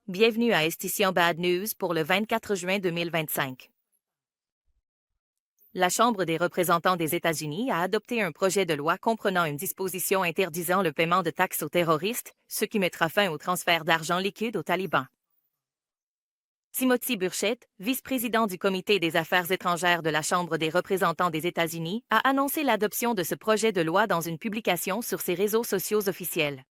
Bienvenue à Estition Bad News pour le 24 juin 2025. La Chambre des représentants des États-Unis a adopté un projet de loi comprenant une disposition interdisant le paiement de taxes aux terroristes, ce qui mettra fin au transfert d'argent liquide aux talibans. Timothy Burchett, vice-président du Comité des affaires étrangères de la Chambre des représentants des États-Unis, a annoncé l'adoption de ce projet de loi dans une publication sur ses réseaux sociaux officiels.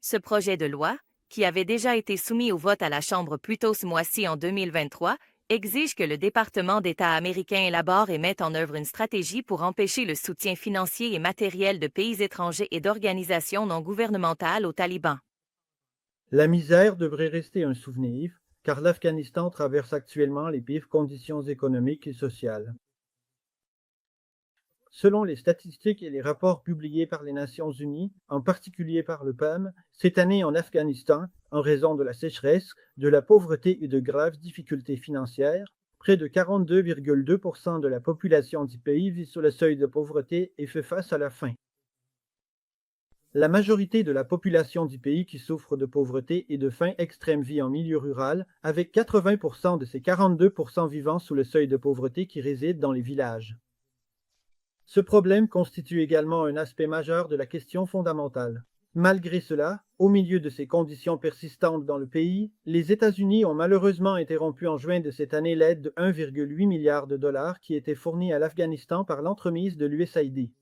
Ce projet de loi, qui avait déjà été soumis au vote à la Chambre plus tôt ce mois-ci en 2023, exige que le département d'État américain élabore et mette en œuvre une stratégie pour empêcher le soutien financier et matériel de pays étrangers et d'organisations non gouvernementales aux talibans. La misère devrait rester un souvenir, car l'Afghanistan traverse actuellement les pires conditions économiques et sociales. Selon les statistiques et les rapports publiés par les Nations Unies, en particulier par le PAM, cette année en Afghanistan, en raison de la sécheresse, de la pauvreté et de graves difficultés financières, près de 42,2% de la population du pays vit sous le seuil de pauvreté et fait face à la faim. La majorité de la population du pays qui souffre de pauvreté et de faim extrême vit en milieu rural, avec 80% de ces 42% vivant sous le seuil de pauvreté qui résident dans les villages. Ce problème constitue également un aspect majeur de la question fondamentale. Malgré cela, au milieu de ces conditions persistantes dans le pays, les États-Unis ont malheureusement interrompu en juin de cette année l'aide de 1,8 milliard de dollars qui était fournie à l'Afghanistan par l'entremise de l'USAID.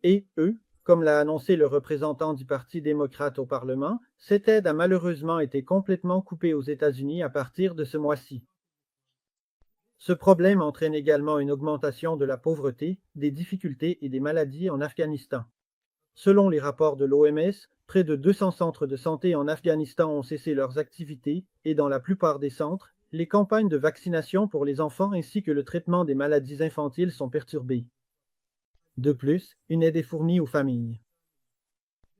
Et eux, comme l'a annoncé le représentant du Parti démocrate au Parlement, cette aide a malheureusement été complètement coupée aux États-Unis à partir de ce mois-ci. Ce problème entraîne également une augmentation de la pauvreté, des difficultés et des maladies en Afghanistan. Selon les rapports de l'OMS, près de 200 centres de santé en Afghanistan ont cessé leurs activités et dans la plupart des centres, les campagnes de vaccination pour les enfants ainsi que le traitement des maladies infantiles sont perturbées. De plus, une aide est fournie aux familles.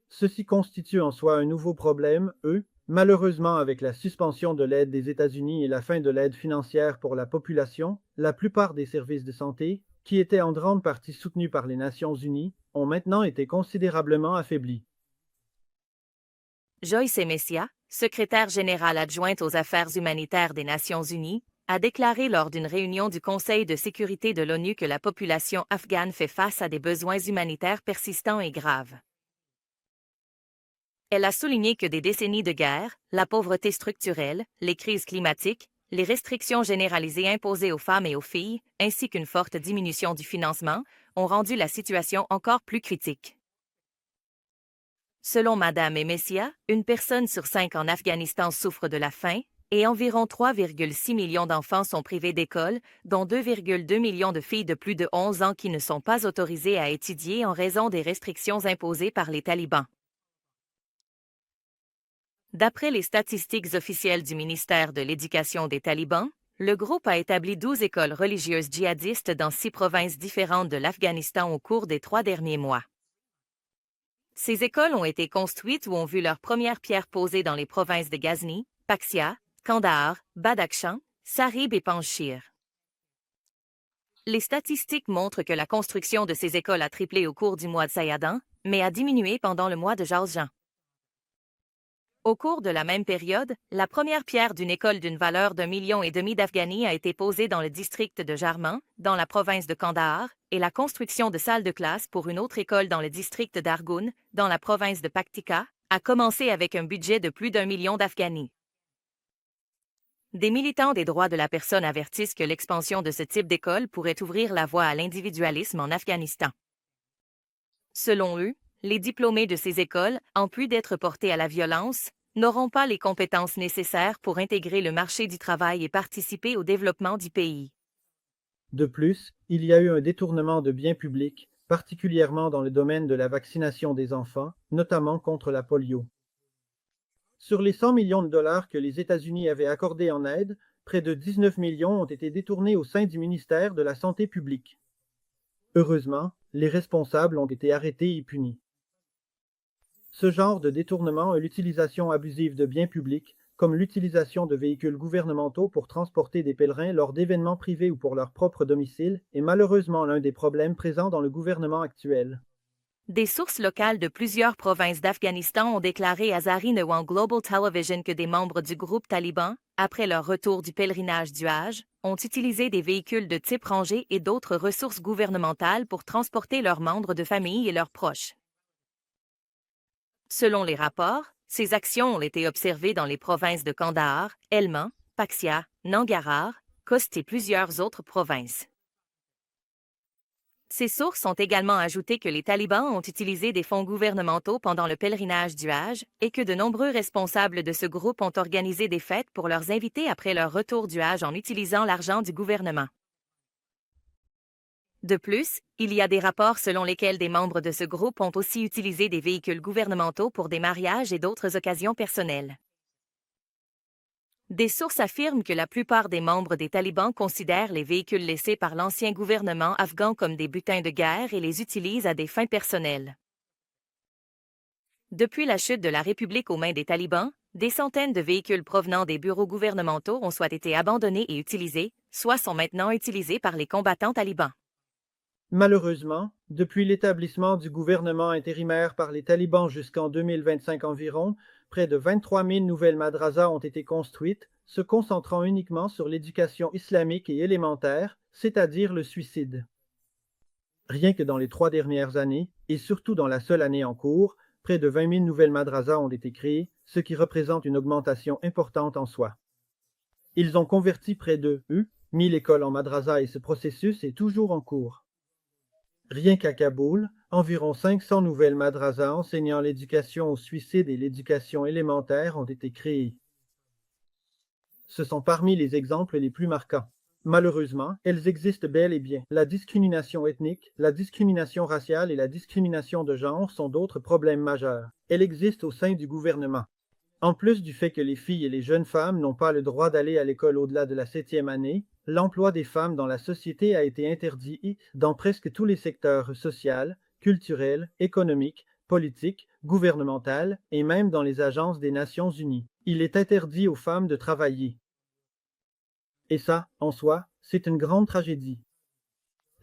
Ceci constitue en soi un nouveau problème, malheureusement avec la suspension de l'aide des États-Unis et la fin de l'aide financière pour la population, la plupart des services de santé, qui étaient en grande partie soutenus par les Nations Unies, ont maintenant été considérablement affaiblis. Joyce Messia, secrétaire générale adjointe aux affaires humanitaires des Nations Unies, a déclaré lors d'une réunion du Conseil de sécurité de l'ONU que la population afghane fait face à des besoins humanitaires persistants et graves. Elle a souligné que des décennies de guerre, la pauvreté structurelle, les crises climatiques, les restrictions généralisées imposées aux femmes et aux filles, ainsi qu'une forte diminution du financement, ont rendu la situation encore plus critique. Selon Madame Messia, une personne sur 5 en Afghanistan souffre de la faim et environ 3,6 millions d'enfants sont privés d'école, dont 2,2 millions de filles de plus de 11 ans qui ne sont pas autorisées à étudier en raison des restrictions imposées par les talibans. D'après les statistiques officielles du ministère de l'Éducation des talibans, le groupe a établi 12 écoles religieuses djihadistes dans 6 provinces différentes de l'Afghanistan au cours des 3 derniers mois. Ces écoles ont été construites ou ont vu leur première pierre posée dans les provinces de Ghazni, Paktia, Kandahar, Badakhshan, Sarib et Panjshir. Les statistiques montrent que la construction de ces écoles a triplé au cours du mois de Sayadan, mais a diminué pendant le mois de Jawzjan. Au cours de la même période, la première pierre d'une école d'une valeur d'1,5 million d'Afghani a été posée dans le district de Jarman, dans la province de Kandahar, et la construction de salles de classe pour une autre école dans le district d'Argun, dans la province de Paktika, a commencé avec un budget de plus d'1 million d'Afghani. Des militants des droits de la personne avertissent que l'expansion de ce type d'école pourrait ouvrir la voie à l'individualisme en Afghanistan. Selon eux, les diplômés de ces écoles, en plus d'être portés à la violence, n'auront pas les compétences nécessaires pour intégrer le marché du travail et participer au développement du pays. De plus, il y a eu un détournement de biens publics, particulièrement dans le domaine de la vaccination des enfants, notamment contre la polio. Sur les 100 millions de dollars que les États-Unis avaient accordés en aide, près de 19 millions ont été détournés au sein du ministère de la Santé publique. Heureusement, les responsables ont été arrêtés et punis. Ce genre de détournement et l'utilisation abusive de biens publics, comme l'utilisation de véhicules gouvernementaux pour transporter des pèlerins lors d'événements privés ou pour leur propre domicile, est malheureusement l'un des problèmes présents dans le gouvernement actuel. Des sources locales de plusieurs provinces d'Afghanistan ont déclaré à Zahri Nawang Global Television que des membres du groupe taliban, après leur retour du pèlerinage du Hajj, ont utilisé des véhicules de type rangé et d'autres ressources gouvernementales pour transporter leurs membres de famille et leurs proches. Selon les rapports, ces actions ont été observées dans les provinces de Kandahar, Helmand, Paktia, Nangarhar, Khost et plusieurs autres provinces. Ces sources ont également ajouté que les talibans ont utilisé des fonds gouvernementaux pendant le pèlerinage du Hajj et que de nombreux responsables de ce groupe ont organisé des fêtes pour leurs invités après leur retour du Hajj en utilisant l'argent du gouvernement. De plus, il y a des rapports selon lesquels des membres de ce groupe ont aussi utilisé des véhicules gouvernementaux pour des mariages et d'autres occasions personnelles. Des sources affirment que la plupart des membres des talibans considèrent les véhicules laissés par l'ancien gouvernement afghan comme des butins de guerre et les utilisent à des fins personnelles. Depuis la chute de la République aux mains des talibans, des centaines de véhicules provenant des bureaux gouvernementaux ont soit été abandonnés et utilisés, soit sont maintenant utilisés par les combattants talibans. Malheureusement, depuis l'établissement du gouvernement intérimaire par les talibans jusqu'en 2025 environ, près de 23 000 nouvelles madrasas ont été construites, se concentrant uniquement sur l'éducation islamique et élémentaire, c'est-à-dire le suicide. Rien que dans les 3 dernières années, et surtout dans la seule année en cours, près de 20 000 nouvelles madrasas ont été créées, ce qui représente une augmentation importante en soi. Ils ont converti près de 1000 écoles en madrasas et ce processus est toujours en cours. Rien qu'à Kaboul, environ 500 nouvelles madrasas enseignant l'éducation au suicide et l'éducation élémentaire ont été créées. Ce sont parmi les exemples les plus marquants. Malheureusement, elles existent bel et bien. La discrimination ethnique, la discrimination raciale et la discrimination de genre sont d'autres problèmes majeurs. Elles existent au sein du gouvernement. En plus du fait que les filles et les jeunes femmes n'ont pas le droit d'aller à l'école au-delà de la 7e année, l'emploi des femmes dans la société a été interdit dans presque tous les secteurs social, culturel, économique, politique, gouvernemental et même dans les agences des Nations Unies. Il est interdit aux femmes de travailler. Et ça, en soi, c'est une grande tragédie.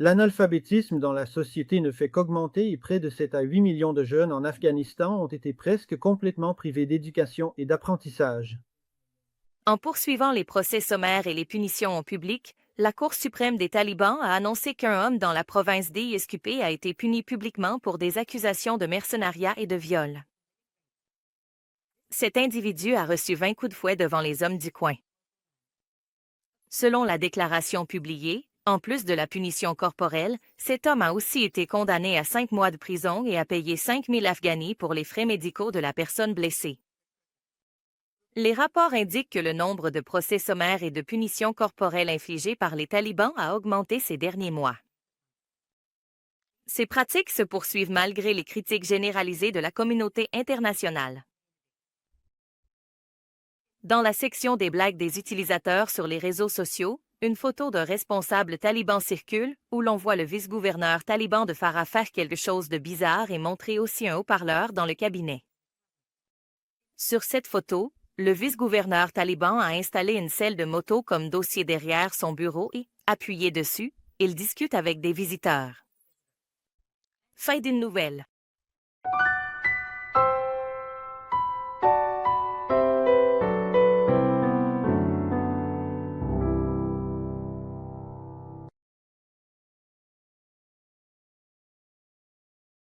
L'analphabétisme dans la société ne fait qu'augmenter et près de 7 à 8 millions de jeunes en Afghanistan ont été presque complètement privés d'éducation et d'apprentissage. En poursuivant les procès sommaires et les punitions en public, la Cour suprême des talibans a annoncé qu'un homme dans la province d'Iskupé a été puni publiquement pour des accusations de mercenariat et de viol. Cet individu a reçu 20 coups de fouet devant les hommes du coin. Selon la déclaration publiée, en plus de la punition corporelle, cet homme a aussi été condamné à 5 mois de prison et a payé 5 000 Afghani pour les frais médicaux de la personne blessée. Les rapports indiquent que le nombre de procès sommaires et de punitions corporelles infligées par les talibans a augmenté ces derniers mois. Ces pratiques se poursuivent malgré les critiques généralisées de la communauté internationale. Dans la section des blagues des utilisateurs sur les réseaux sociaux, une photo d'un responsable taliban circule où l'on voit le vice-gouverneur taliban de Farah faire quelque chose de bizarre et montrer aussi un haut-parleur dans le cabinet. Sur cette photo, le vice-gouverneur taliban a installé une selle de moto comme dossier derrière son bureau et, appuyé dessus, il discute avec des visiteurs. Fin d'une nouvelle.